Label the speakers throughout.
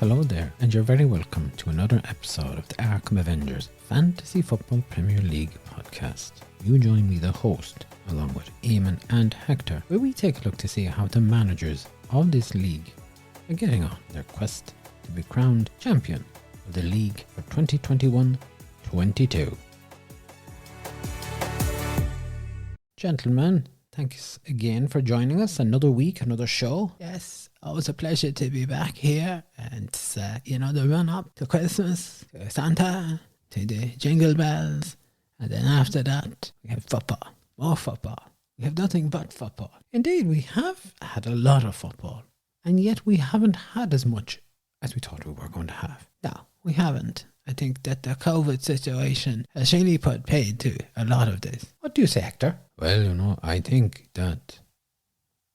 Speaker 1: Hello there, and you're very welcome to another episode of the Arkham Avengers Fantasy Football Premier League podcast. You join me, the host, along with Eamon and Hector, where we take a look to see how the managers of this league are getting on their quest to be crowned champion of the league for 2021-22. Gentlemen, thanks again for joining us. Another week, another show.
Speaker 2: Yes, always a pleasure to be back here. And it's, the run up to Christmas, to Santa, to the Jingle Bells. And then after that, we have football. More football. We have nothing but football.
Speaker 1: Indeed, we have had a lot of football. And yet we haven't had as much as we thought we were going to have.
Speaker 2: No, we haven't. I think that the COVID situation has really put paid to a lot of this.
Speaker 1: What do you say, Hector?
Speaker 3: Well, I think that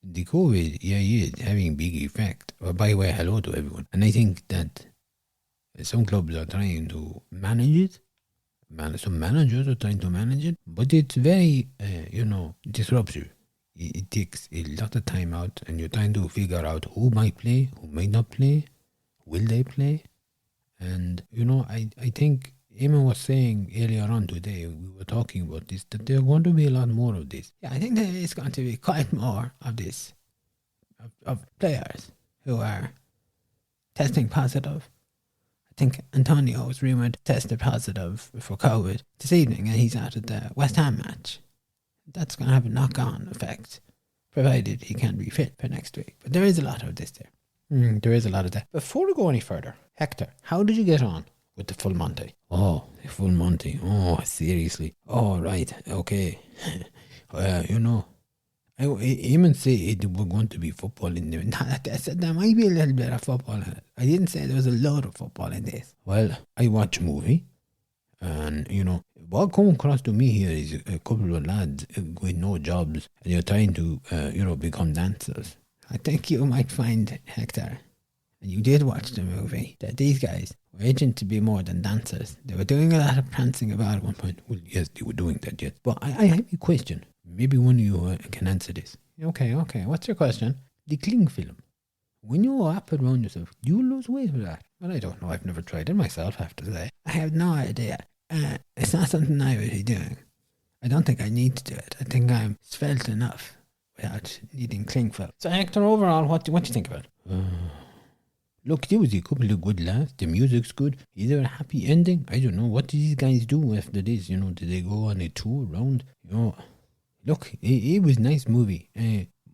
Speaker 3: the COVID, is having big effect. Well, by the way, hello to everyone. And I think that some clubs are trying to manage it. Some managers are trying to manage it. But it's very, disrupts you. It takes a lot of time out, and you're trying to figure out who might play, who might not play, will they play. And, I think Eamon was saying earlier on today, we were talking about this, that there are going to be a lot more of this.
Speaker 2: Yeah, I think there is going to be quite more of this, of players who are testing positive. I think Antonio was rumoured tested positive for COVID this evening, and he's out at the West Ham match. That's going to have a knock-on effect, provided he can be fit for next week. But there is a lot of this there.
Speaker 1: There is a lot of that. Before we go any further, Hector, how did you get on with the full Monty?
Speaker 3: Oh, the full Monty. Oh, seriously. Oh, right. Okay. Eamon said we're going to be football in there.
Speaker 2: I said there might be a little bit of football in it. I didn't say there was a load of football in this.
Speaker 3: Well, I watch a movie, and, what come across to me here is a couple of lads with no jobs, and you're trying to, become dancers.
Speaker 2: I think you might find, Hector, and you did watch the movie, that these guys were itching to be more than dancers. They were doing a lot of prancing about at one point.
Speaker 3: Well, yes, they were doing that, yes. But I have a question. Maybe one of you can answer this.
Speaker 1: Okay. What's your question?
Speaker 3: The cling film. When you wrap it around yourself, do you lose weight with that?
Speaker 1: Well, I don't know. I've never tried it myself, I have to say.
Speaker 2: I have no idea. It's not something I would be doing. I don't think I need to do it. I think I'm svelte enough without needing cling film.
Speaker 1: So, Hector, overall, what do you think about it?
Speaker 3: Look, there was a couple of good laughs. The music's good. Is there a happy ending? I don't know. What do these guys do after this? Did they go on a tour around? Look, it was a nice movie.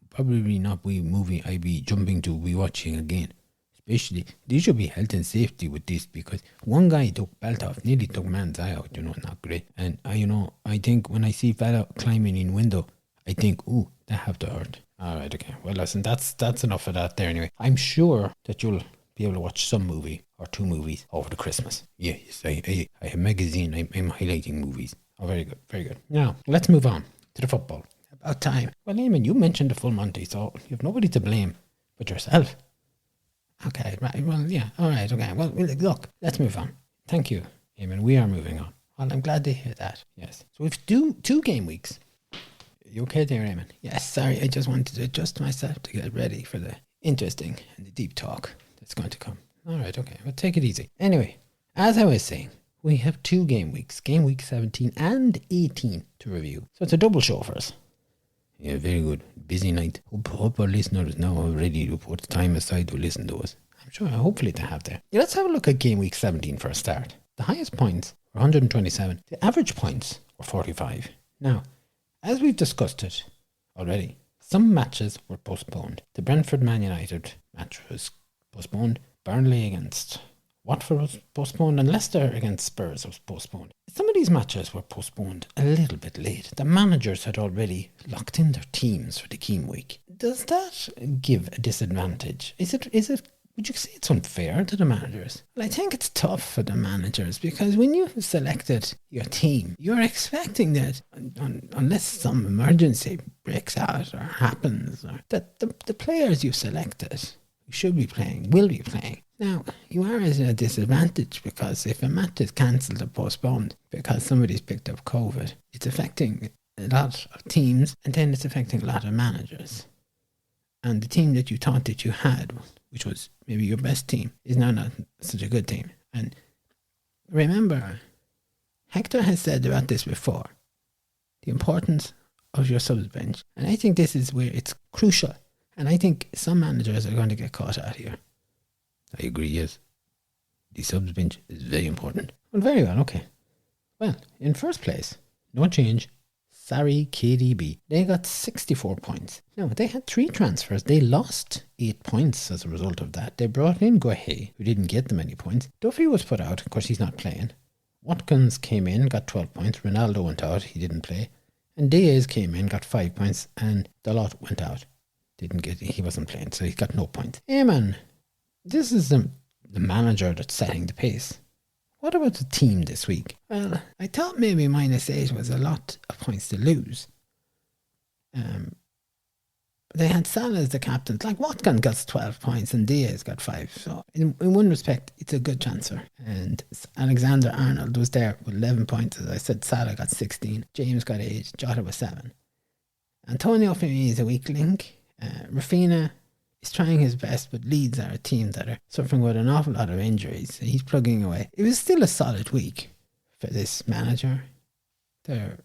Speaker 3: Probably not a movie I'd be jumping to rewatching again. Especially, there should be health and safety with this, because one guy took belt off, nearly took man's eye out, not great. And, I think when I see fella climbing in window, I think, ooh, that have to hurt.
Speaker 1: All right, okay. Well, listen, that's enough of that there anyway. I'm sure that you'll be able to watch some movie or two movies over the Christmas.
Speaker 3: Yes, I have a magazine. I'm highlighting movies.
Speaker 1: Oh, very good, very good. Now, let's move on to the football.
Speaker 2: About time.
Speaker 1: Well, Eamon, you mentioned the full Monty, so you have nobody to blame but yourself.
Speaker 2: Okay, right. Well, yeah. All right, okay. Well, look, let's move on.
Speaker 1: Thank you, Eamon. We are moving on.
Speaker 2: Well, I'm glad to hear that.
Speaker 1: Yes. So we've two game weeks. You okay there, Eamon?
Speaker 2: Yes, sorry. I just wanted to adjust myself to get ready for the interesting and the deep talk that's going to come.
Speaker 1: All right, okay. Well, take it easy. Anyway, as I was saying, we have 2 game weeks, game week 17 and 18 to review. So it's a double show for us.
Speaker 3: Yeah, very good. Busy night. Hope our listeners now are ready to put time aside to listen to us.
Speaker 1: I'm sure, hopefully they have there. Yeah, let's have a look at game week 17 for a start. The highest points were 127. The average points were 45. Now, as we've discussed it already, some matches were postponed. The Brentford-Man United match was postponed. Burnley against Watford was postponed, and Leicester against Spurs was postponed. Some of these matches were postponed a little bit late. The managers had already locked in their teams for the game week. Does that give a disadvantage? Is it? Would you say it's unfair to the managers?
Speaker 2: Well, I think it's tough for the managers, because when you've selected your team, you're expecting that, unless some emergency breaks out or happens, or that the players you selected should be playing, will be playing. Now, you are at a disadvantage, because if a match is cancelled or postponed because somebody's picked up COVID, it's affecting a lot of teams, and then it's affecting a lot of managers. And the team that you thought that you had which was maybe your best team, is now not such a good team. And remember, Hector has said about this before, the importance of your subs bench. And I think this is where it's crucial. And I think some managers are going to get caught out here.
Speaker 3: I agree, yes. The subs bench is very important.
Speaker 1: Well, very well, okay. Well, in first place, no change. Sorry, KDB. They got 64 points. Now, they had 3 transfers. They lost 8 points as a result of that. They brought in Guehi, who didn't get them any points. Duffy was put out. Of course, he's not playing. Watkins came in, got 12 points. Ronaldo went out. He didn't play. And Diaz came in, got 5 points. And Dalot went out. He wasn't playing, so he got no points. Eamon, this is the manager that's setting the pace. What about the team this week?
Speaker 2: Well, I thought maybe -8 was a lot of points to lose. They had Salah as the captain. Like Watkins got 12 points and Diaz got 5. So in one respect, it's a good transfer. And Alexander-Arnold was there with 11 points. As I said, Salah got 16. James got 8. Jota was 7. Antonio for me is a weak link. Rafinha is trying his best, but Leeds are a team that are suffering with an awful lot of injuries. So he's plugging away. It was still a solid week for this manager. They're,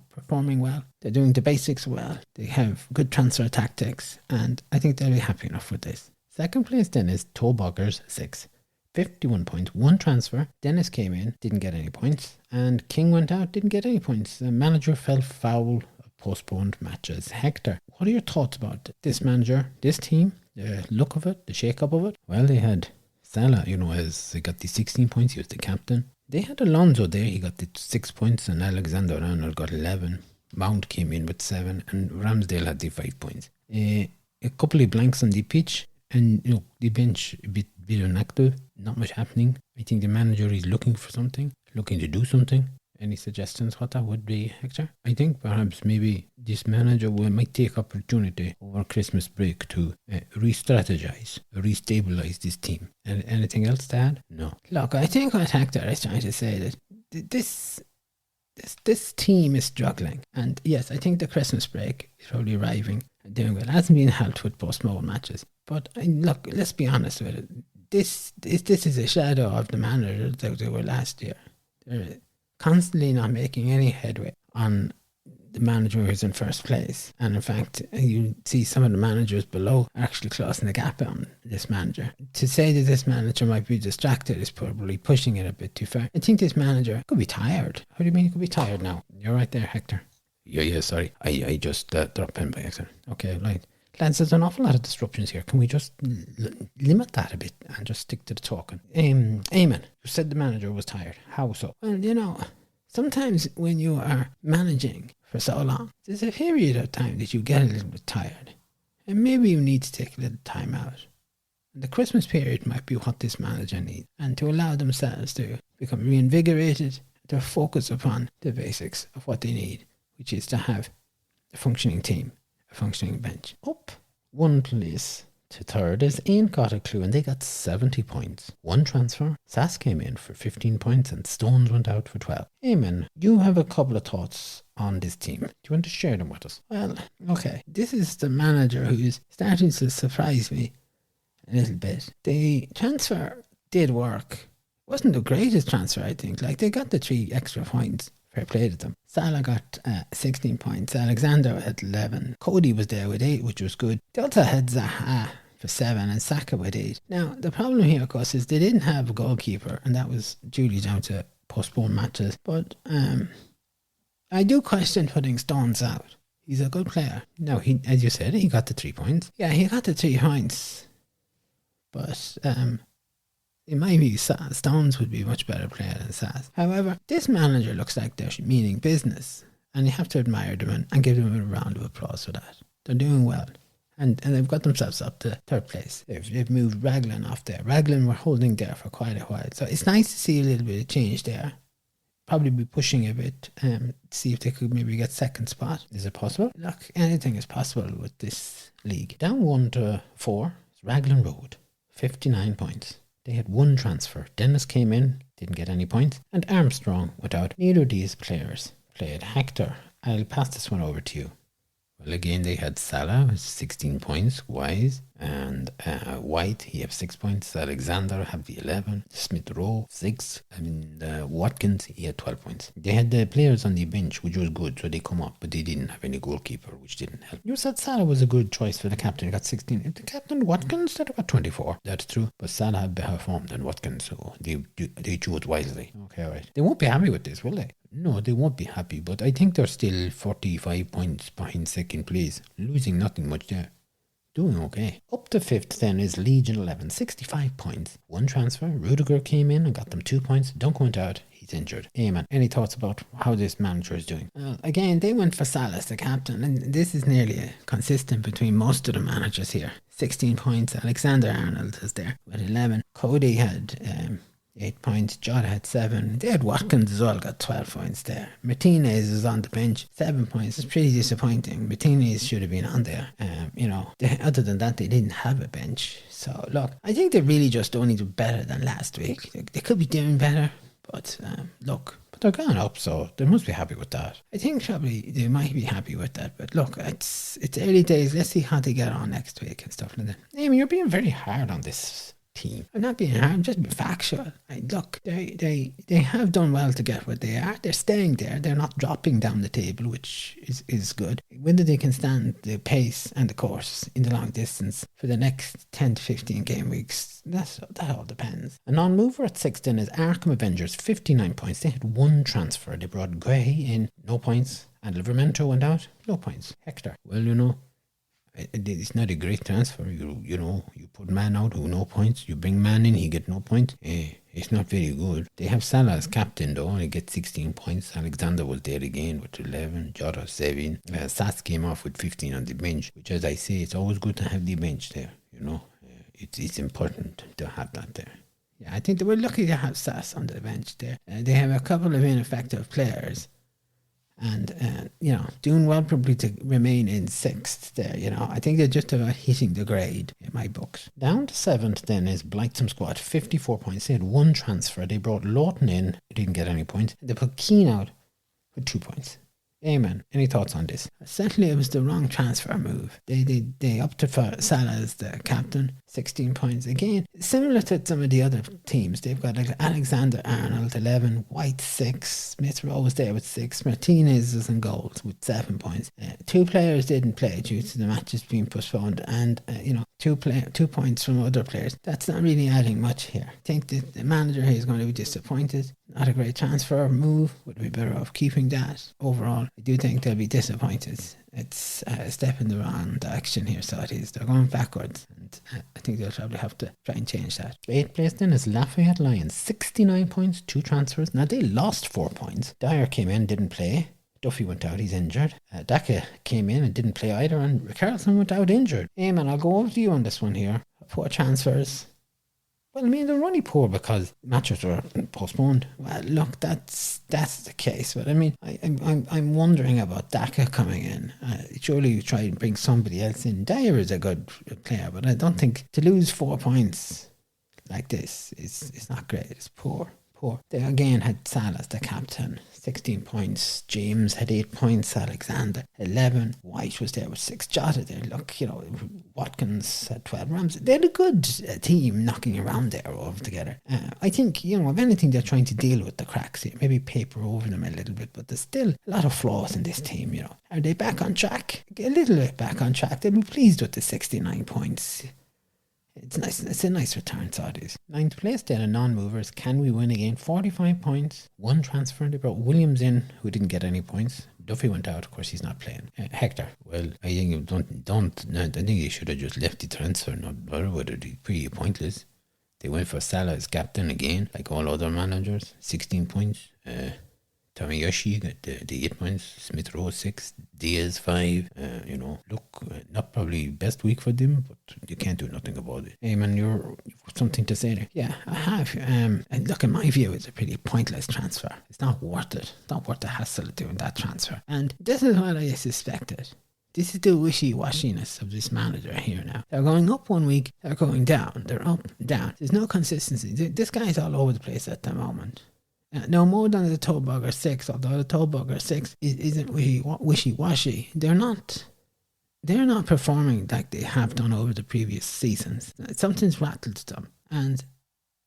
Speaker 2: performing well. They're doing the basics well. They have good transfer tactics, and I think they'll be happy enough with this.
Speaker 1: Second place then is Toboggers 6. 51 points, 1 transfer. Dennis came in, didn't get any points. And King went out, didn't get any points. The manager fell foul of postponed matches. Hector, what are your thoughts about this manager, this team, the look of it, the shake-up of it?
Speaker 3: Well, they had Salah, as he got the 16 points, he was the captain. They had Alonso there, he got the 6 points, and Alexander-Arnold got 11. Mount came in with 7, and Ramsdale had the 5 points. A couple of blanks on the pitch, and the bench a bit inactive, not much happening. I think the manager is looking for something, looking to do something. Any suggestions what that would be, Hector?
Speaker 1: I think perhaps maybe this manager might take opportunity over Christmas break to re-strategize, re-stabilize this team. And anything else to add?
Speaker 3: No.
Speaker 2: Look, I think what Hector is trying to say that this team is struggling. And yes, I think the Christmas break is probably arriving and doing well. It hasn't been helped with postponed matches. But look, let's be honest with it. This is a shadow of the manager that they were last year. They're constantly not making any headway on the manager who's in first place. And in fact, you see some of the managers below actually closing the gap on this manager. To say that this manager might be distracted is probably pushing it a bit too far. I think this manager could be tired. How do you mean he could be tired now? You're right there, Hector.
Speaker 3: Yeah, sorry. I just dropped in by accident.
Speaker 1: Okay, right. Lads, there's an awful lot of disruptions here. Can we just limit that a bit and just stick to the talking? Eamon, you said the manager was tired. How so?
Speaker 2: Well, sometimes when you are managing for so long, there's a period of time that you get a little bit tired. And maybe you need to take a little time out. And the Christmas period might be what this manager needs. And to allow themselves to become reinvigorated, to focus upon the basics of what they need, which is to have a functioning team, a functioning bench.
Speaker 1: Up 1 place to third is Ain't Got a Clue, and they got 70 points. 1 transfer. Sass came in for 15 points and Stones went out for 12. Eamon, you have a couple of thoughts on this team. Do you want to share them with us?
Speaker 2: Well, okay. This is the manager who's starting to surprise me a little bit. The transfer did work. It wasn't the greatest transfer, I think. Like, they got the 3 extra points. Fair play to them. Salah got 16 points. Alexander had 11. Cody was there with 8, which was good. They also had Zaha for 7 and Saka with 8. Now, the problem here, of course, is they didn't have a goalkeeper, and that was duly down to postponed matches. But I do question putting Stones out. He's a good player.
Speaker 1: No, he, as you said, he got the 3 points.
Speaker 2: Yeah, he got the 3 points. But in my view, Stones would be a much better player than Sass. However, this manager looks like they're meaning business, and you have to admire them and give them a round of applause for that. They're doing well, and they've got themselves up to third place. They've moved Raglan off there. Raglan were holding there for quite a while, so it's nice to see a little bit of change there. Probably be pushing a bit, see if they could maybe get second spot.
Speaker 1: Is it possible?
Speaker 2: Look, anything is possible with this league.
Speaker 1: Down 1 to 4 is Raglan Road, 59 points. They had 1 transfer. Dennis came in, didn't get any points, and Armstrong went out. Neither of these players played. Hector, I'll pass this one over to you.
Speaker 3: Well, again, they had Salah with 16 points, Wise, and White, he have 6 points. Alexander have the 11, Smith Rowe 6, and Watkins, he had 12 points. They had the players on the bench, which was good, so they come up, but they didn't have any goalkeeper, which didn't help. You said Salah was a good choice for the captain, he got 16. If the captain Watkins, that got 24. That's true, but Salah had better form than Watkins, so they chose wisely. Okay, all right. They won't be happy with this, will they? No, they won't be happy, but I think they're still 45 points behind second place, losing nothing much there. Doing okay. Up to fifth then is Legion 11, 65 points. One transfer. Rudiger came in and got them 2 points. Duncan went out. He's injured. Eamon, any thoughts about how this manager is doing?
Speaker 2: Again, they went for Salah as the captain, and this is nearly consistent between most of the managers here. 16 points. Alexander Arnold is there with 11. Cody had 8 points. Jota had 7. They had Watkins as well, got 12 points there. Martinez is on the bench, 7 points. It's pretty disappointing. Martinez should have been on there. Other than that, they didn't have a bench. So, look, I think they really just don't need to do better than last week. They could be doing better, but look.
Speaker 3: But they're going up, so they must be happy with that.
Speaker 2: I think probably they might be happy with that. But look, it's early days. Let's see how they get on next week and stuff like that.
Speaker 3: Amy, you're being very hard on this team.
Speaker 2: I'm not being hard, I'm just being factual. Look, they have done well to get where they are. They're staying there. They're not dropping down the table, which is good. Whether they can stand the pace and the course in the long distance for the next 10 to 15 game weeks, that all depends.
Speaker 3: A non-mover at 6th then is Arkham Avengers, 59 points. They had one transfer. They brought Gray in, no points. And Livermento went out, no points. Hector, well, it's not a great transfer. You put man out who no points. You bring man in, he get no points. It's not very good. They have Salah as captain though. He gets 16 points. Alexander was there again with 11. Jota 7. Sass came off with 15 on the bench. Which, as I say, it's always good to have the bench there. It's important to have that there.
Speaker 2: Yeah, I think they were lucky to have Sass on the bench there. They have a couple of ineffective players. And, doing well probably to remain in 6th there, I think they're just about hitting the grade in my books.
Speaker 3: Down to 7th then is Blightsome squad, 54 points. They had one transfer. They brought Lawton in, who didn't get any points. They put Keane out with 2 points. Amen. Any thoughts on this?
Speaker 2: Certainly it was the wrong transfer move. They opted for Salah as the captain, 16 points. Again, similar to some of the other teams, they've got Alexander Arnold, 11, White, 6, Smith Rowe was there with 6, Martinez is in goals with 7 points. 2 players didn't play due to the matches being postponed, and 2 points from other players. That's not really adding much here. I think the manager here is going to be disappointed. Not a great transfer move. Would be better off keeping that. Overall, I do think they'll be disappointed. It's a step in the wrong direction here, so it is. They're going backwards, and I think they'll probably have to try and change that.
Speaker 3: 8th place then is Lafayette Lions, 69 points, 2 transfers. Now they lost 4 points. Dyer came in, didn't play. Duffy went out, he's injured. Daka came in and didn't play either, and Carlson went out injured. Eamon, I'll go over to you on this one here.
Speaker 2: Poor transfers.
Speaker 3: Well, I mean, they're only poor because matches were postponed.
Speaker 2: Well, look, that's the case. But I mean, I'm wondering about Daka coming in. Surely you try and bring somebody else in. Dyer is a good player, but I don't think to lose 4 points like this is not great. It's poor. They again had Salah as the captain, 16 points. James had 8 points. Alexander 11. White was there with 6. Jota there. Look, Watkins had 12. Ramsey. They had a good team knocking around there altogether. I think if anything, they're trying to deal with the cracks here. Maybe paper over them a little bit, but there's still a lot of flaws in this team. Are they back on track? A little bit back on track. They'll be pleased with the 69 points. It's nice. It's a nice return, so it is.
Speaker 3: 9th place then, a non-movers. Can we win again? 45 points. One transfer. They brought Williams in, who didn't get any points. Duffy went out. Of course, he's not playing. Hector. Well, I think I think they should have just left the transfer. Not bother with it. It's pretty pointless. They went for Salah as captain again, like all other managers. 16 points. Tomiyoshi got the 8 points. Smith Rowe 6. Diaz 5. Not probably best week for them, but you can't do nothing about it. Eamon, you've got something to say there.
Speaker 2: Yeah, I have. And look, in my view, it's a pretty pointless transfer. It's not worth it. It's not worth the hassle of doing that transfer. And this is what I suspected. This is the wishy-washiness of this manager here now. They're going up 1 week, they're going down. They're up, down. There's no consistency. This guy's all over the place at the moment. No more than the Toe Bugger 6, although the Toe Bugger 6 isn't wishy-washy. They're not they're not performing like they have done over the previous seasons. Something's rattled them, and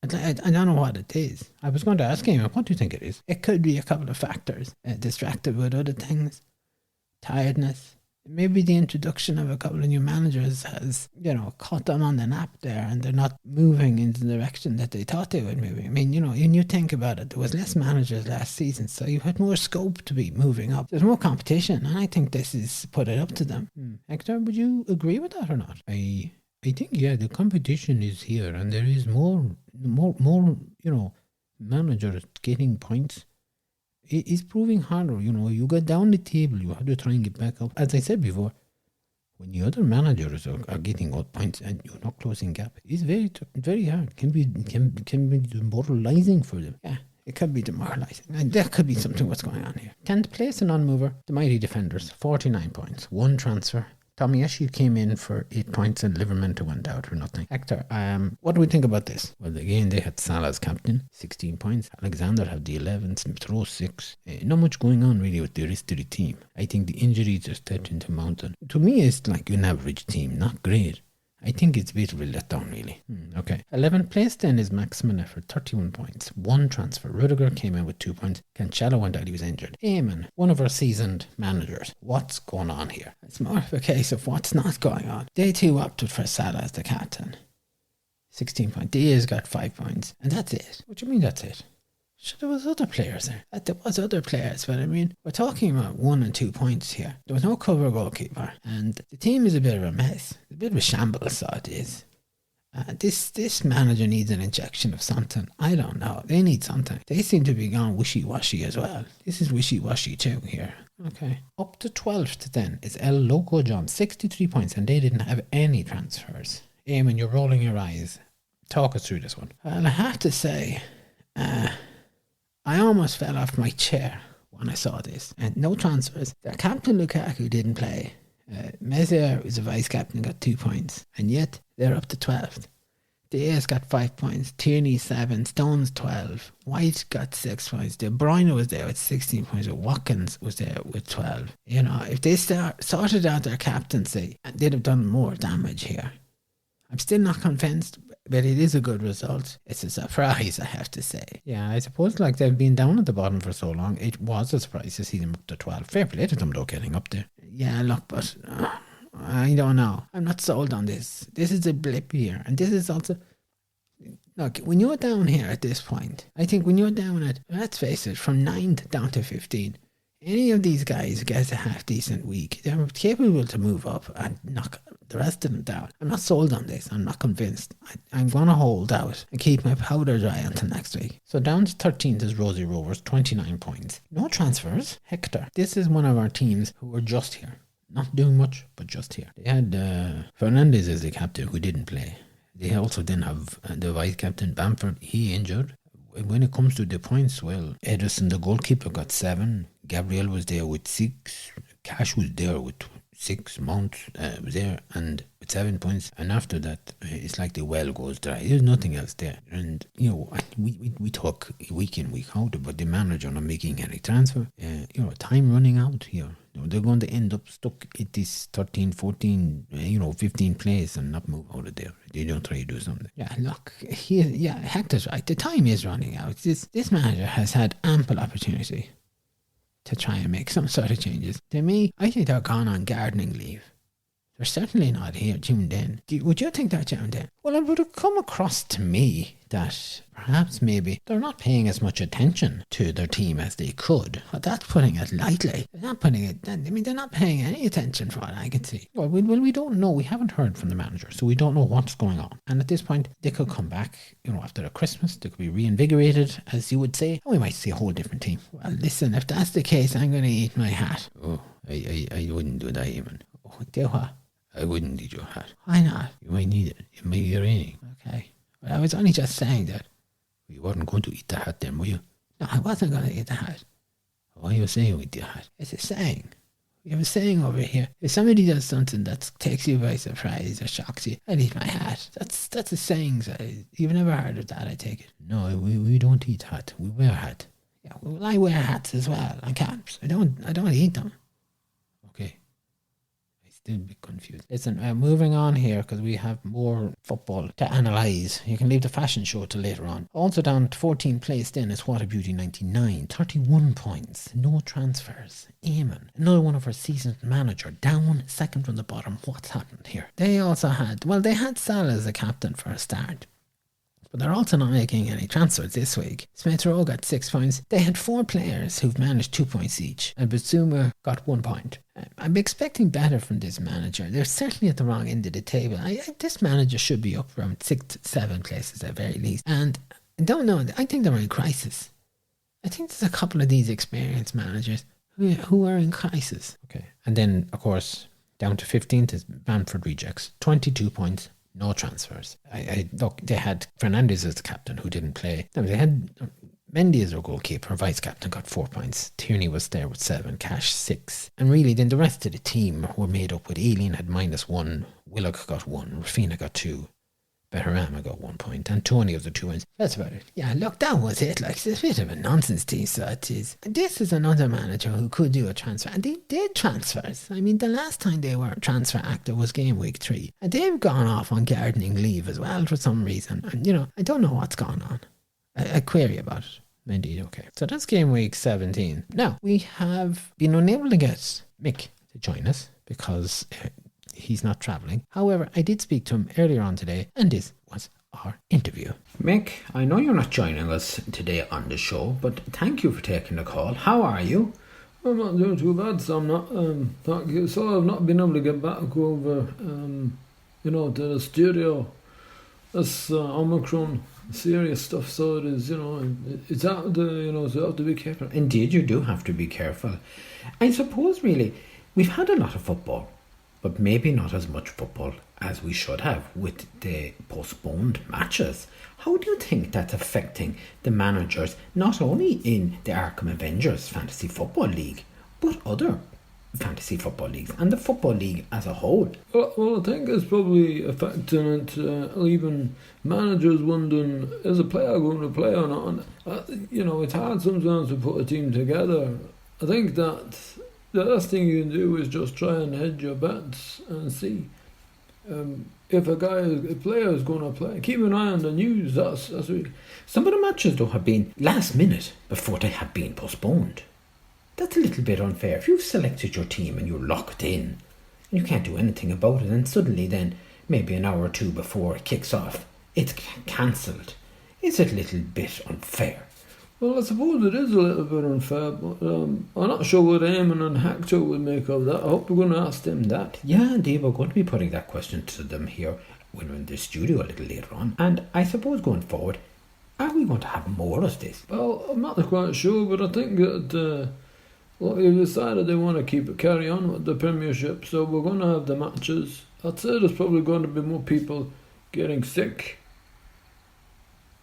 Speaker 2: I don't know what it is.
Speaker 1: I was going to ask him, what do you think it is?
Speaker 2: It could be a couple of factors. Distracted with other things, tiredness. Maybe the introduction of a couple of new managers has, caught them on the nap there, and they're not moving in the direction that they thought they would move. I mean, when you think about it, there was less managers last season, so you had more scope to be moving up. There's more competition, and I think this is put it up to them.
Speaker 1: Hector, would you agree with that or not?
Speaker 3: I think, yeah, the competition is here, and there is more, managers getting points. It is proving harder. You get down the table, you have to try and get back up. As I said before, when the other managers are getting good points and you're not closing gap, it's very hard. Can be demoralizing for them.
Speaker 2: Yeah, it could be demoralizing. And there could be something what's going on here.
Speaker 1: 10th place, a non-mover, the Mighty Defenders, 49 points, 1 transfer. Tommy Eshu came in for 8 points and Livermore went out for nothing. Hector, what do we think about this?
Speaker 3: Well, again, they had Salah as captain, 16 points. Alexander had the 11, Smith Rowe 6. Not much going on really with the rest of the team. I think the injuries are starting to mount. To me, it's like an average team, not great. I think it's a bit of a letdown, really.
Speaker 1: Okay. 11th place then is Maximin for 31 points. 1 transfer. Rudiger came in with 2 points. Cancelo went out, he was injured. Eamon, one of our seasoned managers. What's going on here?
Speaker 2: It's more of a case of what's not going on. They too opted for Salah as the captain. 16 points. Diaz got 5 points. And that's it.
Speaker 1: What do you mean that's it?
Speaker 2: Sure, there was other players there. There was other players, but I mean, we're talking about 1 and 2 points here. There was no cover goalkeeper, and the team is a bit of a mess. A bit of a shambles, so it is. This manager needs an injection of something. I don't know. They need something. They seem to be gone wishy-washy as well. This is wishy-washy too here.
Speaker 1: Okay. Up to 12th then is El Loco John, 63 points, and they didn't have any transfers. Eamon, you're rolling your eyes. Talk us through this one.
Speaker 2: Well, I have to say, I almost fell off my chair when I saw this. And no transfers. Their captain Lukaku didn't play. Mezier was a vice captain, got 2 points. And yet, they're up to 12th. Diaz got 5 points. Tierney 7. Stones 12. White got 6 points. De Bruyne was there with 16 points. Watkins was there with 12. If they sorted out their captaincy, they'd have done more damage here. I'm still not convinced, but it is a good result. It's a surprise, I have to say.
Speaker 1: Yeah, I suppose they've been down at the bottom for so long. It was a surprise to see them up to 12. Fair play to them though, getting up there.
Speaker 2: Yeah, look, but I don't know. I'm not sold on this. This is a blip here. And this is also... Look, when you're down here at this point, I think when you're down at, let's face it, from 9th down to 15, any of these guys gets a half-decent week, they're capable to move up and knock the rest of them down. I'm not sold on this. I'm not convinced. I'm going to hold out and keep my powder dry until next week.
Speaker 1: So down to 13th is Rosie Rovers, 29 points. No transfers. Hector, this is one of our teams who are just here. Not doing much, but just here.
Speaker 3: They had Fernandez as the captain who didn't play. They also didn't have the vice captain Bamford. He injured. When it comes to the points, well, Edison, the goalkeeper, got 7. Gabriel was there with 6. Cash was there with 6. Mount was there and with 7 points. And after that, it's like the well goes dry. There's nothing else there. And, we talk week in, week out about the manager not making any transfer. Time running out here. They're going to end up stuck at this 13, 14, 15 place and not move out of there. They don't try to do something.
Speaker 2: Yeah, look, Hector's right. The time is running out. This manager has had ample opportunity to try and make some sort of changes. To me, I think they're gone on gardening leave. They're certainly not here tuned in. Would you think they're tuned in?
Speaker 1: Well, it would have come across to me that perhaps maybe they're not paying as much attention to their team as they could.
Speaker 2: Well, that's putting it lightly. They're not putting it... they're not paying any attention for what I can see.
Speaker 1: Well, we don't know. We haven't heard from the manager, so we don't know what's going on. And at this point, they could come back, after the Christmas. They could be reinvigorated, as you would say, and we might see a whole different team.
Speaker 2: Well, listen, if that's the case, I'm going to eat my hat.
Speaker 3: Oh, I wouldn't do that even.
Speaker 2: Oh, do what?
Speaker 3: I wouldn't eat your hat.
Speaker 2: Why not?
Speaker 3: You might need it. It might be raining.
Speaker 2: Okay. Well, I was only just saying that.
Speaker 3: You weren't going to eat the hat then, were you?
Speaker 2: No, I wasn't going to eat the hat.
Speaker 3: Why are you saying eat the hat?
Speaker 2: It's a saying. We have a saying over here. If somebody does something that takes you by surprise or shocks you, I'd eat my hat. That's a saying. So you've never heard of that, I take it.
Speaker 3: No, we don't eat hat. We wear hat.
Speaker 2: Yeah, well, I wear hats as well and caps. I don't eat them.
Speaker 3: Okay.
Speaker 2: a bit confused. Listen, moving on here because we have more football to analyse. You can leave the fashion show till later on. Also down to 14 placed in is What a Beauty 99, 31 points, no transfers. Eamon, another one of our seasoned manager, down second from the bottom. What's happened here? They also had, they had Salah as a captain for a start. But they're also not making any transfers this week. Smith Rowe got 6 points. They had 4 players who've managed 2 points each. And Bazuma got 1 point. I'm expecting better from this manager. They're certainly at the wrong end of the table. This manager should be up around 6 to 7 places at very least. And I don't know. I think they're in crisis. I think there's a couple of these experienced managers who are in crisis. Okay. And then, of course, down to 15th is Bamford Rejects. 22 points. No transfers. Look, they had Fernandes as the captain who didn't play. No, they had Mendy as their goalkeeper. Vice captain got 4 points. Tierney was there with 7. Cash 6. And really, then the rest of the team were made up with Aileen had -1. Willock got 1. Rafina got 2. Beharama got 1 point. And Tony of the 2 wins. That's about it. Yeah, look, that was it. Like, it's a bit of a nonsense team, so it is. This is another manager who could do a transfer. And they did transfers. I mean, the last time they were transfer active was Gameweek 3. And they've gone off on gardening leave as well for some reason. And, I don't know what's going on. I query about it. Indeed, okay. So that's Gameweek 17. Now, we have been unable to get Mick to join us because he's not travelling. However, I did speak to him earlier on today, and this was our interview.
Speaker 1: Mick, I know you're not joining us today on the show, but thank you for taking the call. How are you?
Speaker 4: I'm not doing too bad, so I'm not. Thank you. So I've not been able to get back over, to the studio. That's Omicron, serious stuff. So it is, it's out there, so you have to be careful.
Speaker 1: Indeed, you do have to be careful. I suppose, really, we've had a lot of football, but maybe not as much football as we should have with the postponed matches. How do you think that's affecting the managers, not only in the Arkham Avengers Fantasy Football League, but other fantasy football leagues and the Football League as a whole?
Speaker 4: Well, I think it's probably affecting it, even managers wondering, is a player going to play or not? And, it's hard sometimes to put a team together. I think that the last thing you can do is just try and hedge your bets and see if a player is going to play. Keep an eye on the news. That's really.
Speaker 1: Some of the matches though have been last minute before they have been postponed. That's a little bit unfair. If you've selected your team and you're locked in, and you can't do anything about it, and suddenly then maybe an hour or two before it kicks off, it's cancelled. It's a little bit unfair.
Speaker 4: Well, I suppose it is a little bit unfair, but I'm not sure what Eamon and Hector would make of that. I hope we're going to ask them that.
Speaker 1: Yeah, indeed, we're going to be putting that question to them here when we're in the studio a little later on. And I suppose going forward, are we going to have more of this?
Speaker 4: Well, I'm not quite sure, but I think that they've decided they want to carry on with the Premiership, so we're going to have the matches. I'd say there's probably going to be more people getting sick,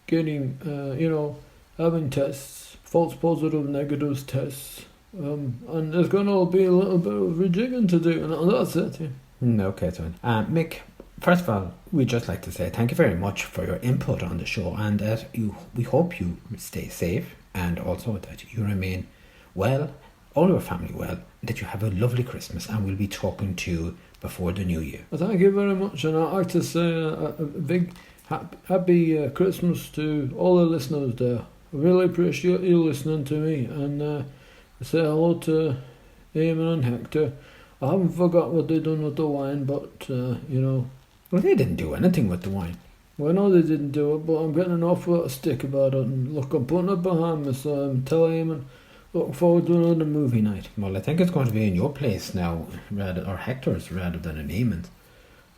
Speaker 4: getting, having tests, false positive, negatives tests, and there's going to be a little bit of rejigging to do, and that's it. Yeah.
Speaker 1: Okay, so Mick, first of all, we'd just like to say thank you very much for your input on the show, and that we hope you stay safe, and also that you remain well, all your family well, that you have a lovely Christmas, and we'll be talking to you before the new year.
Speaker 4: Thank you very much, and I'd like to say a big happy Christmas to all the listeners there. I really appreciate you listening to me, and say hello to Eamon and Hector. I haven't forgot what they done with the wine, but
Speaker 1: Well, they didn't do anything with the wine.
Speaker 4: Well, no, they didn't do it, but I'm getting an awful lot of stick about it, and look, I'm putting it behind me, so I'm telling Eamon, looking forward to another movie night.
Speaker 1: Well, I think it's going to be in your place now, or Hector's rather than in Eamon's.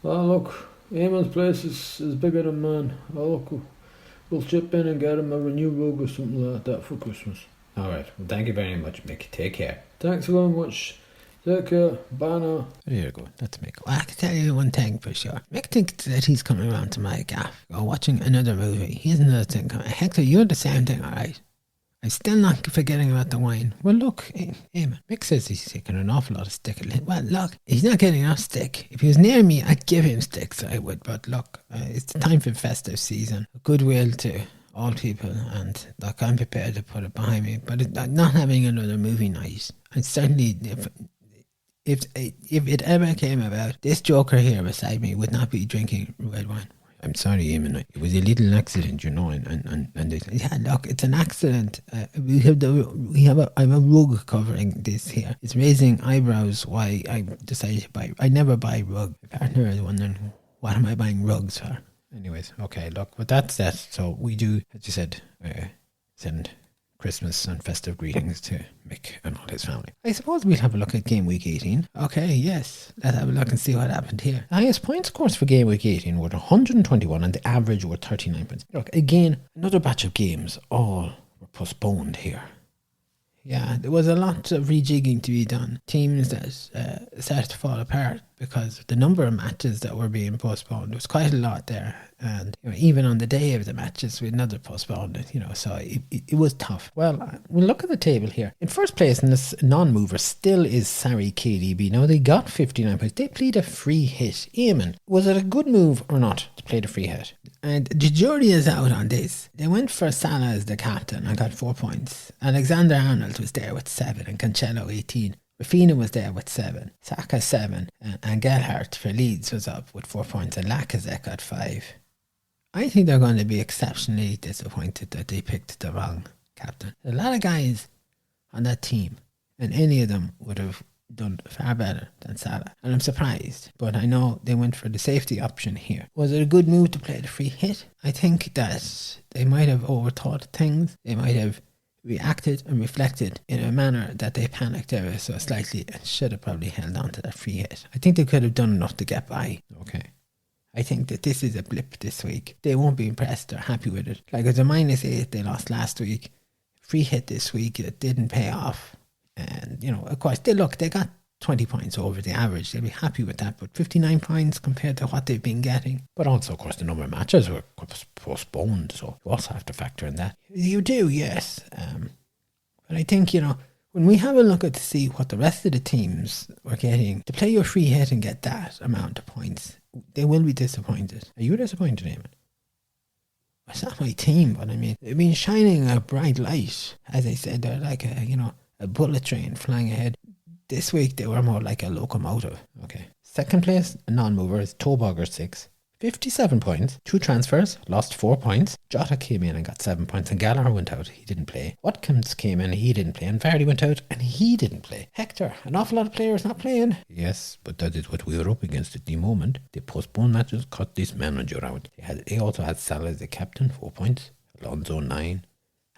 Speaker 4: Well, look, Eamon's place is bigger than mine. Well, look, we'll chip in and get him a new rug or something like that for Christmas.
Speaker 1: Alright, well, thank you very much, Mick. Take care.
Speaker 4: Thanks very much. Take care. Bye now.
Speaker 2: There you go. That's Mick. Well, I can tell you one thing for sure. Mick thinks that he's coming around to my gaff or watching another movie. Here's another thing coming. Hector, you're the same thing, alright? I'm still not forgetting about the wine. Well, look, Eamon, Mick says he's taking an awful lot of stick. Well, look, he's not getting enough stick. If he was near me, I'd give him sticks, I would. But look, it's the time for festive season. Goodwill to all people, and look, I'm prepared to put it behind me. But not having another movie night, and certainly if it ever came about, this joker here beside me would not be drinking red wine.
Speaker 3: I'm sorry, Eamon. It was a little accident, you know, and
Speaker 2: yeah, look, it's an accident. I have a rug covering this here. It's raising eyebrows why I decided to buy. I never buy rug. My partner is wondering, what am I buying rugs for?
Speaker 1: Anyways, okay, look, but that's that. So we do, as you said, send Christmas and festive greetings to Mick and all his family. I suppose we'll have a look at Game Week 18.
Speaker 2: Okay, yes. Let's have a look and see what happened here.
Speaker 1: The highest points, of course, for Game Week 18 were 121 and the average were 39 points. Look, again, another batch of games, all were postponed here.
Speaker 2: Yeah, there was a lot of rejigging to be done. Teams that started to fall apart because the number of matches that were being postponed, there was quite a lot there. And even on the day of the matches, we had another postponed, so it was tough.
Speaker 1: Well, we'll look at the table here. In first place in this non-mover still is Sarri KDB. Now, they got 59 points. They played a free hit. Eamon, was it a good move or not to play the free hit?
Speaker 2: And the jury is out on this. They went for Salah as the captain and got 4 points. Alexander-Arnold was there with 7 and Cancelo 18. Rafinha was there with 7. Saka 7. And Gelhardt for Leeds was up with 4 points. And Lacazette got 5. I think they're going to be exceptionally disappointed that they picked the wrong captain. A lot of guys on that team, and any of them would have done far better than Salah. And I'm surprised, but I know they went for the safety option here. Was it a good move to play the free hit? I think that they might have overthought things. They might have reacted and reflected in a manner that they panicked ever so slightly and should have probably held on to that free hit. I think they could have done enough to get by.
Speaker 1: Okay.
Speaker 2: I think that this is a blip this week. They won't be impressed or happy with it. Like, it's a -8 they lost last week. Free hit this week, it didn't pay off. And, of course, they got 20 points over the average. They'll be happy with that. But 59 points compared to what they've been getting.
Speaker 1: But also, of course, the number of matches were postponed. So you also have to factor in that.
Speaker 2: You do, yes. But I think, when we have a look at to see what the rest of the teams were getting, to play your free hit and get that amount of points, they will be disappointed.
Speaker 1: Are you disappointed, Eamon?
Speaker 2: It's not my team, but I mean, they've been shining a bright light. As I said, they're like a bullet train flying ahead. This week, they were more like a locomotive.
Speaker 1: Okay. Second place, a non-mover, is Tobogger 6. 57 points, 2 transfers, lost 4 points. Jota came in and got 7 points, and Gallagher went out, he didn't play. Watkins came in, he didn't play, and Vardy went out, and he didn't play. Hector, an awful lot of players not playing.
Speaker 3: Yes, but that is what we are up against at the moment. They postponed matches, cut this manager out. They also had Salah as the captain, 4 points. Alonso 9.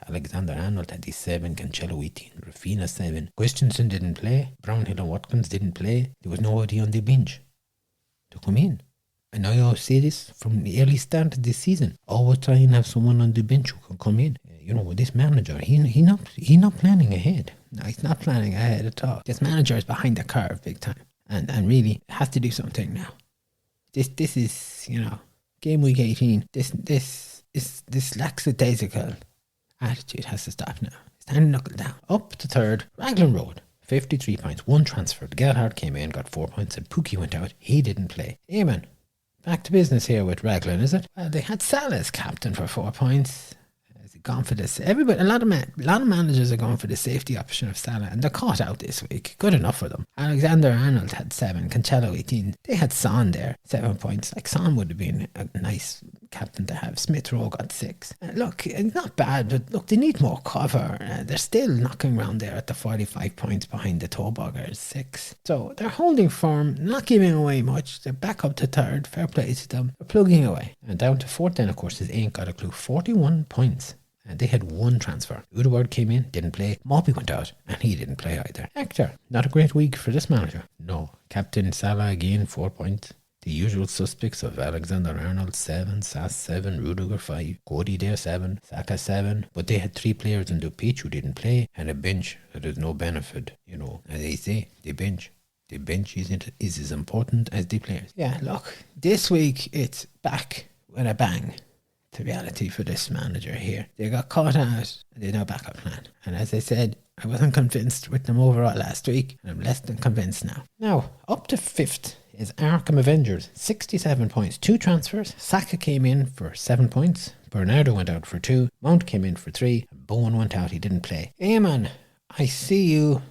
Speaker 3: Alexander-Arnold had 7, Cancelo 18, Rafinha 7. Christensen didn't play, Brownhill and Watkins didn't play. There was nobody on the bench to come in. And I always say this from the early start of this season. Always try and have someone on the bench who can come in. With this manager, he not planning ahead.
Speaker 2: No, he's not planning ahead at all. This manager is behind the curve big time. And really has to do something now. This is, Game Week 18. This lackadaisical attitude has to stop now. It's time to knuckle down.
Speaker 1: Up to third, Raglan Road. 53 points, 1 transfer. Gerhardt came in, got 4 points, and Pookie went out. He didn't play. Eamon, back to business here with Raglan, is it?
Speaker 2: Well, they had Salah as captain for 4 points. Has he gone for this? Everybody, a lot of managers are going for the safety option of Salah, and they're caught out this week. Good enough for them. Alexander-Arnold had 7, Cancelo 18. They had Son there, 7 points. Like, Son would have been a nice captain to have. Smith Rowe got 6. Look, it's not bad, but look, they need more cover. They're still knocking around there at the 45 points behind the Toboggers, 6. So they're holding firm, not giving away much. They're back up to third. Fair play to them. They're plugging away.
Speaker 1: And down to fourth then, of course, is Ain't Got a Clue. 41 points. And they had 1 transfer. Udward came in, didn't play. Moppy went out, and he didn't play either. Hector, not a great week for this manager.
Speaker 3: No. Captain Salah again, 4 points. The usual suspects of Alexander-Arnold 7, Sass 7, Rudiger 5, Cody there 7, Saka 7. But they had 3 players on the pitch who didn't play, and a bench that is no benefit. As they say, the bench. The bench is as important as the players.
Speaker 2: Yeah, look, this week it's back with a bang to reality for this manager here. They got caught out and they had no backup plan. And as I said, I wasn't convinced with them overall last week, and I'm less than convinced now.
Speaker 1: Now, up to 5th is Arkham Avengers, 67 points, 2 transfers. Saka came in for 7 points. Bernardo went out for 2. Mount came in for 3. Bowen went out, he didn't play. Eamon, I see you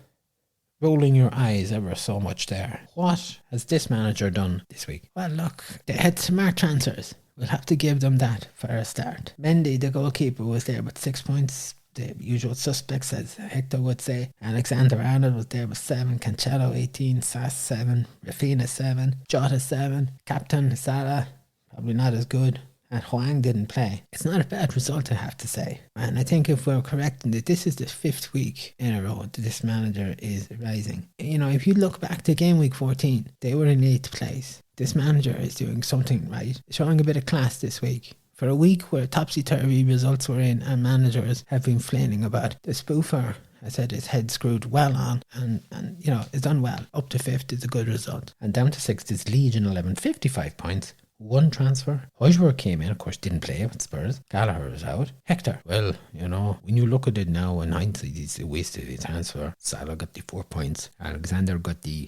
Speaker 1: rolling your eyes ever so much there. What has this manager done this week?
Speaker 2: Well, look, they had smart transfers. We'll have to give them that for a start. Mendy, the goalkeeper, was there with 6 points. The usual suspects, as Hector would say. Alexander-Arnold was there with 7. Cancelo 18. Sass 7. Rafinha 7. Jota 7. Captain Salah, probably not as good. And Huang didn't play. It's not a bad result, I have to say. And I think if we're correct in that this is the 5th week in a row that this manager is rising. You know, if you look back to game week 14, they were in 8th place. This manager is doing something right. Showing a bit of class this week. For a week where topsy-turvy results were in and managers have been flailing about, the spoofer has had his head screwed well on and you know, is done well. Up to 5th is a good result.
Speaker 1: And down to 6th is Legion 11, 55 points. 1 transfer. Hojbjerg came in, of course, didn't play with Spurs. Gallagher was out. Hector, well, you know, when you look at it now in hindsight, he's wasted a transfer. Salah got the 4 points. Alexander got the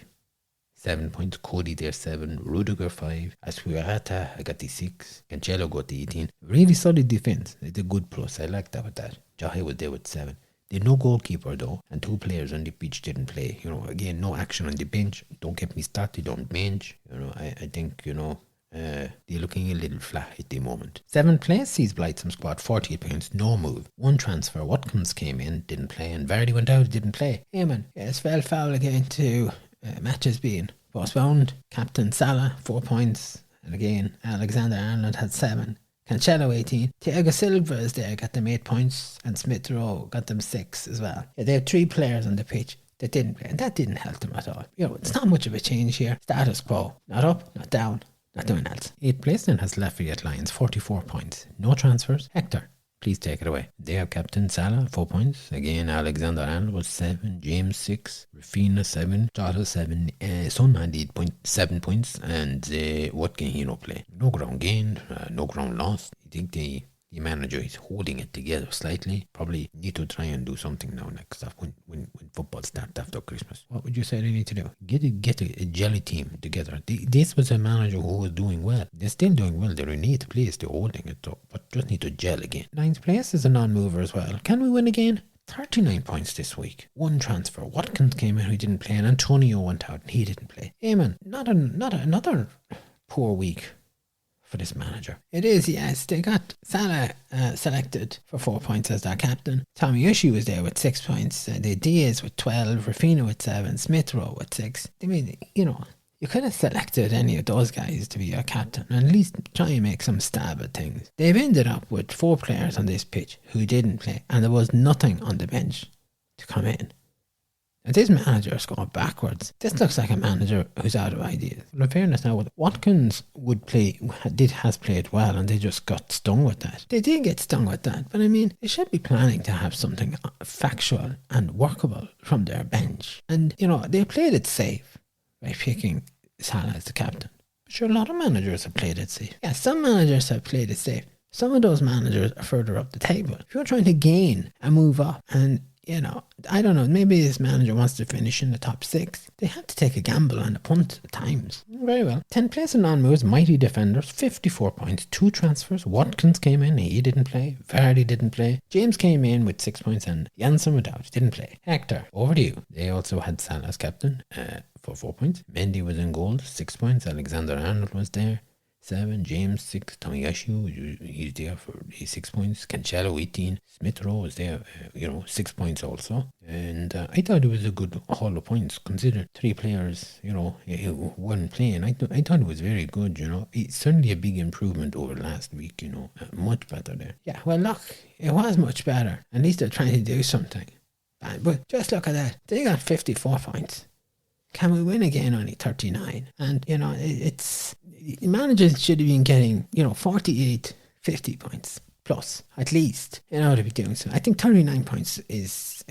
Speaker 1: 7 points. Cody there 7. Rudiger 5. Aspirata, I got the 6. Cancelo got the 18. Really solid defence. It's a good plus. I like that with that. Jahi was there with 7. They had no goalkeeper though, and 2 players on the pitch didn't play. You know, again, no action on the bench. Don't get me started on bench. You know, I think, you know, they're looking a little flat at the moment. 7th place sees Blightsome squad, 48 points, no move. 1 transfer. Watkins came in, didn't play, and Vardy went out, didn't play.
Speaker 2: Eamon, yes, fell foul again to matches being postponed. Captain Salah, 4 points. And again, Alexander-Arnold had 7. Cancelo 18. Thiago Silva is there, got them 8 points. And Smith Rowe got them 6 as well. Yeah, they have 3 players on the pitch that didn't play, and that didn't help them at all. You know, it's not much of a change here. Status quo. Not up, not down. Not doing else.
Speaker 1: 8th place then has Lafayette Lions, 44 points. No transfers. Hector, please take it away. They have Captain Salah, 4 points. Again, Alexander-Arnold was 7. James 6. Rafinha 7. Jota 7. Son had 7 points. And what can he not play? No ground gained, no ground lost. I think the manager is holding it together slightly. Probably need to try and do something now next up when football starts after Christmas. What would you say they need to do? Get a jelly team together. This was a manager who was doing well. They're still doing well. They're in 8th place. They're holding it up, but just need to gel again. 9th place is a non-mover as well. Can we win again? 39 points this week. 1 transfer. Watkins came in who didn't play, and Antonio went out and he didn't play. Eamon, not another poor week for this manager.
Speaker 2: It is, yes. They got Salah selected for 4 points as their captain. Tomiyasu was there with 6 points. They Diaz with 12. Rafinha with 7. Smith Rowe with 6. I mean, you know, you could have selected any of those guys to be your captain and at least try and make some stab at things. They've ended up with 4 players on this pitch who didn't play, and there was nothing on the bench to come in. And this manager is going backwards. This looks like a manager who's out of ideas.
Speaker 1: In fairness now, Watkins has played well, and they just got stung with that.
Speaker 2: They did get stung with that, but I mean, they should be planning to have something factual and workable from their bench. And, you know, they played it safe by picking Salah as the captain.
Speaker 1: But sure, a lot of managers have played it safe.
Speaker 2: Yeah, some managers have played it safe. Some of those managers are further up the table. If you're trying to gain and move up, and you know, I don't know, maybe this manager wants to finish in the top 6. They have to take a gamble on a punt at times.
Speaker 1: Very well. 10th place in non-moves, Mighty Defenders, 54 points, 2 transfers. Watkins came in, he didn't play. Vardy didn't play. James came in with 6 points, and Janssen went out, didn't play. Hector, over to you. They also had Salah as captain for 4 points. Mendy was in goal, 6 points. Alexander-Arnold was there, 7. James 6. Tomiyasu, he's there for 6 points. Cancelo 18. Smith Rowe was there, 6 points also. And I thought it was a good haul of points, considering 3 players, who weren't playing. I thought it was very good, It's certainly a big improvement over last week, much better there.
Speaker 2: Yeah, well, look, it was much better. At least they're trying to do something. But just look at that. They got 54 points. Can we win again? Only 39. And, it's managers should have been getting, 48, 50 points plus, at least, to be doing so. I think 39 points is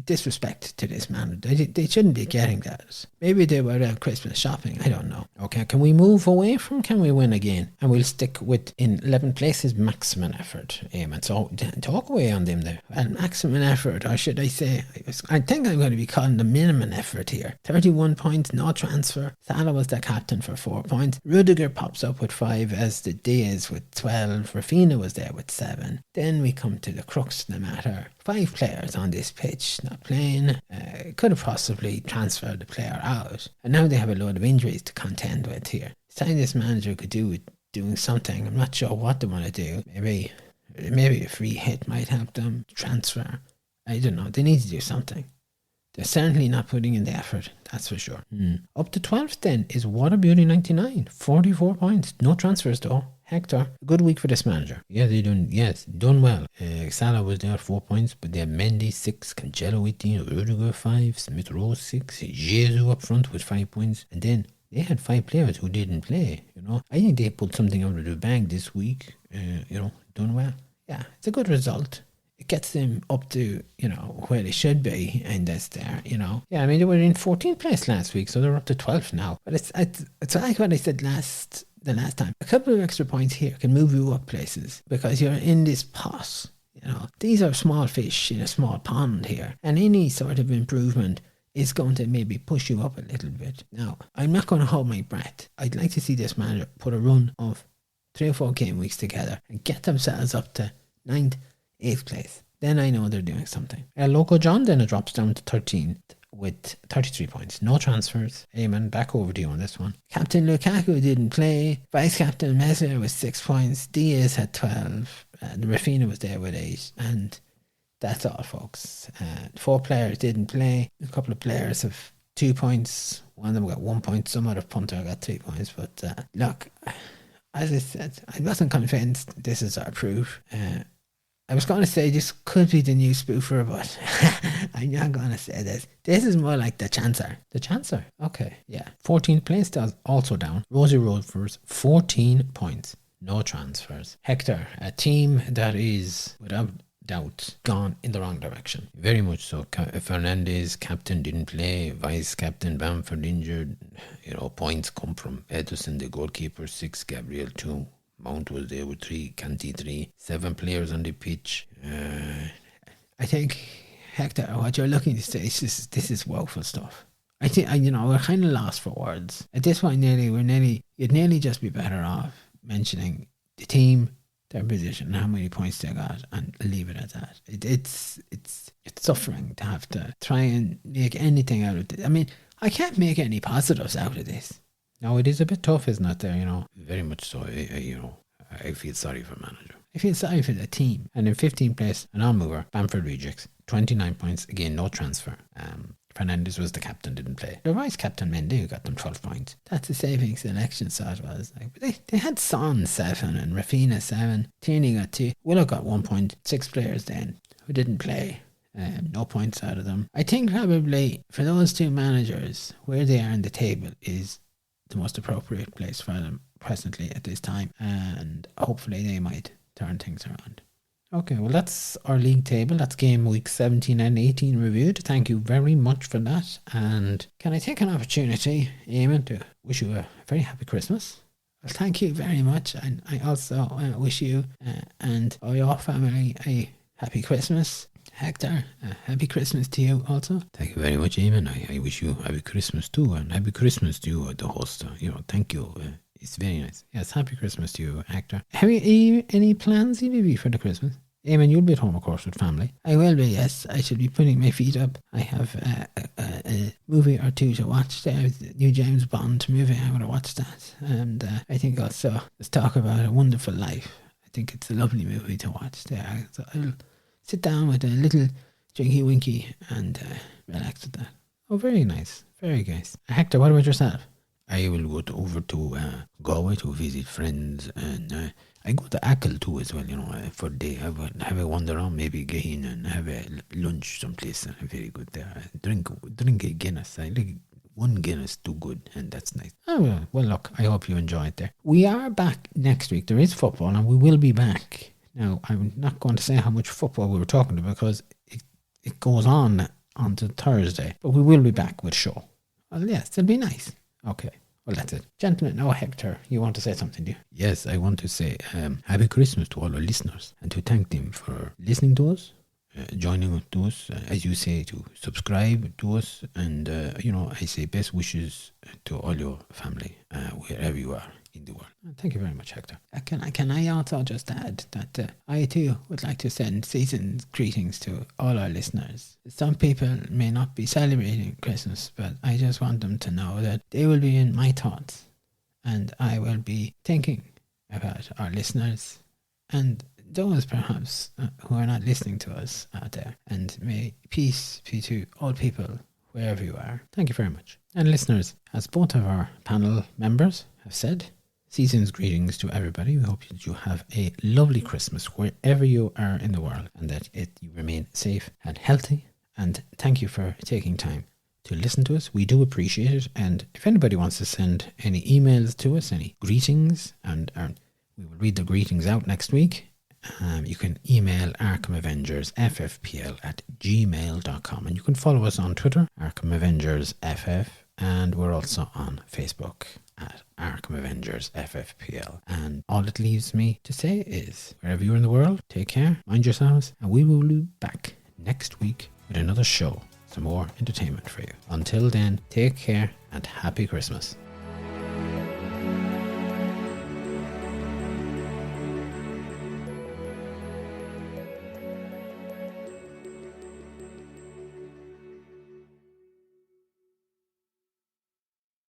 Speaker 2: disrespect to this manager. They shouldn't be getting that. Maybe they were out Christmas shopping. I don't know.
Speaker 1: Okay, can we move away from can we win again? And we'll stick with in 11th place is maximum effort. Eamon. So talk away on them there.
Speaker 2: Well, maximum effort, or should I say, I think I'm going to be calling the minimum effort here. 31 points, no transfer. Salah was the captain for 4 points. Rudiger pops up with 5 as the Diaz with 12. Rafinha was there with 7. Then we come to the crux of the matter. 5 players on this pitch not playing. Could have possibly transferred the player out. And now they have a load of injuries to contend with here. It's time this manager could do with doing something. I'm not sure what they want to do. Maybe a free hit might help them transfer. I don't know. They need to do something. They're certainly not putting in the effort, that's for sure. Up to 12th then is Water Beauty 99, 44 points. No transfers though. Hector, a good week for this manager.
Speaker 3: Yeah, done well. Salah was there 4 points, but they had Mendy 6, Cancelo 18, Rudiger 5, Smith Rowe 6, Jesus up front with 5 points, and then they had 5 players who didn't play. I think they put something out of the bag this week. Done well.
Speaker 2: Yeah, it's a good result. It gets them up to, where they should be, and that's there, Yeah, I mean, they were in 14th place last week, so they're up to 12th now. But it's like what I said the last time. A couple of extra points here can move you up places because you're in this pot. These are small fish in a small pond here, and any sort of improvement is going to maybe push you up a little bit. Now, I'm not going to hold my breath. I'd like to see this manager put a run of 3 or 4 game weeks together and get themselves up to 9th, 8th place. Then I know they're doing something. Loco John then it drops down to 13th with 33 points. No transfers. Eamon, back over to you on this one. Captain Lukaku didn't play. Vice Captain Mesler with 6 points. Diaz had 12. Rafinha was there with 8. And that's all, folks. 4 players didn't play. A couple of players have 2 points. One of them got 1 point. Some other punter got 3 points. But look, as I said, I wasn't convinced. This is our proof. I was going to say this could be the new spoofer, but I'm not going to say this. This is more like the Chancer. The Chancer? Okay, yeah. 14th place also down. Rosie Rovers, 14 points. No transfers. Hector, a team that is, without doubt, gone in the wrong direction.
Speaker 3: Very much so. Fernandez, captain, didn't play. Vice captain Bamford injured. Points come from Edison, the goalkeeper, 6, Gabriel 2. Mount was there with 3, Kanti 3, 7 players on the pitch.
Speaker 2: I think, Hector, what you're looking to say is this is woeful stuff. I think, we're kind of lost for words. At this point, you'd nearly just be better off mentioning the team, their position, how many points they got, and leave it at that. It's suffering to have to try and make anything out of this. I mean, I can't make any positives out of this.
Speaker 3: No, it is a bit tough, isn't it, there, Very much so. I feel sorry for manager.
Speaker 2: I feel sorry for the team.
Speaker 3: And in 15th place, an on-mover, Bamford Rejects, 29 points. Again, no transfer. Fernandez was the captain, didn't play.
Speaker 2: The vice captain Mendy who got them 12 points. That's a saving selection, so it was. They had Son 7 and Rafinha 7. Tierney got 2. Willow got 1 point. 6 players then who didn't play. No points out of them. I think probably for those 2 managers, where they are in the table is the most appropriate place for them presently at this time, and hopefully they might turn things around.
Speaker 3: Okay, well that's our league table. That's game week 17 and 18 reviewed. Thank you very much for that. And
Speaker 2: can I take an opportunity, Eamon, to wish you a very happy Christmas? Well, thank you very much, and I also wish you and your family a happy Christmas. Hector, happy Christmas to you also.
Speaker 3: Thank you very much, Eamon. I wish you happy Christmas too, and happy Christmas to you, the host. Thank you. It's very nice.
Speaker 2: Yes, happy Christmas to you, Hector. Have you any plans, maybe, for the Christmas? Eamon, you'll be at home, of course, with family. I will be, yes. I should be putting my feet up. I have a movie or 2 to watch. There's the new James Bond movie. I want to watch that. And I think also, let's talk about A Wonderful Life. I think it's a lovely movie to watch there. So I'll sit down with a little drinky winky and relax with that.
Speaker 3: Oh, very nice. Very nice.
Speaker 2: Hector, what about yourself?
Speaker 3: I will go over to Galway to visit friends, and I go to Achill too as well, for the day. Have a wander around, maybe get in and have a lunch someplace, very good there. Drink a Guinness. I like 1 Guinness, too good, and that's nice.
Speaker 2: Oh, well, look, I hope you enjoy it there. We are back next week. There is football, and we will be back. Now, I'm not going to say how much football we were talking about because it goes on to Thursday, but we will be back with a show. Well, yes, it'll be nice. Okay, well, that's it. Gentlemen, now Hector, you want to say something, do you?
Speaker 3: Yes, I want to say happy Christmas to all our listeners and to thank them for listening to us, joining to us, as you say, to subscribe to us, and, I say best wishes to all your family, wherever you are. in the world.
Speaker 1: Thank you very much, Hector. Can I also just add that I too would like to send season's greetings to all our listeners. Some people may not be celebrating Christmas, but I just want them to know that they will be in my thoughts, and I will be thinking about our listeners and those perhaps who are not listening to us out there. And may peace be to all people wherever you are. Thank you very much. And listeners, as both of our panel members have said, season's greetings to everybody. We hope that you have a lovely Christmas wherever you are in the world, and that you remain safe and healthy. And thank you for taking time to listen to us. We do appreciate it. And if anybody wants to send any emails to us, any greetings, and we will read the greetings out next week, you can email Arkham Avengers ffpl@gmail.com, and you can follow us on Twitter, Arkham Avengers FF, and we're also on Facebook at Arkham Avengers FFPL. And all it leaves me to say is, wherever you're in the world, take care, mind yourselves, and we will be back next week with another show, some more entertainment for you. Until then, take care and happy Christmas.